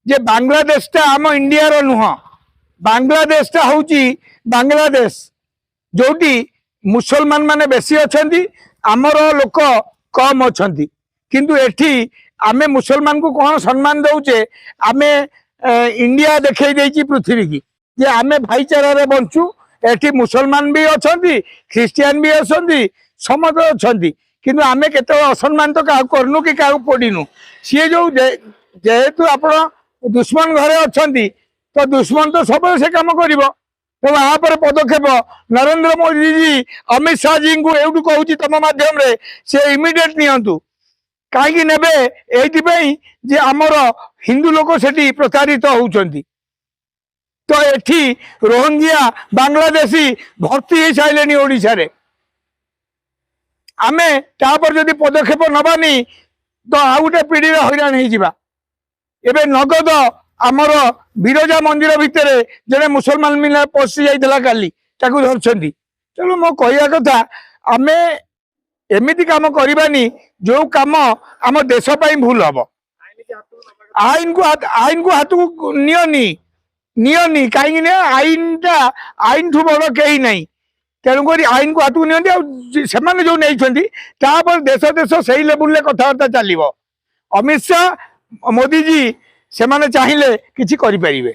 जे बांग्लादेशटा आम इंडिया नुह बांग्लादेशटा हूँ बांग्लादेश जोटी मुसलमान माने बेसी अच्छा आमर लोक कम अच्छा किंतु एठी आमे मुसलमान को कौन सम्मान दौचे आमे इंडिया देखे देची पृथ्वी की जे आमे भाईचारा बंचु एठी मुसलमान भी अच्छा ख्रिस्टियान भी अच्छा समस्त अच्छा किंतु आमे केते असम्मान तो क्या करनु कि क्या पड़ीनु सी जो जेहेतु आप दुश्मन घरे अच्छा तो दुश्मन तो सब से कम कर तो यहाँ पर पदक्षेप नरेंद्र मोदी जी अमित शाह जी को एवं कहूँ तुम मध्यम से इमिडिएट नियंतु कहीं नेबे ये आमर हिंदू लोक से प्रतारित होती तो एठी रोहिंग्या बांग्लादेशी भर्ती हो सारे ओडिशा रे आमे तापर जदि पदक्षेप नबानी तो आउ गोटे पीढ़ी हैरान हो एबे नगद आमर बिरजा मंदिर भितर जड़े मुसलमान मिला पशि जाइला काली ताकू धरछंती तेणु मो कहया कथा आमे एमिति काम करबानी जो काम आम देश पाई भूल हम आईन को हाथ को नियनी कहीं आईन ठू बड़ कहीं ना तेणुक आईन को हाथ को नि से जो नहीं देश देश से लेवल कथबार्ता चलो अमित शाह मोदी जी से चाहिए किसी करें।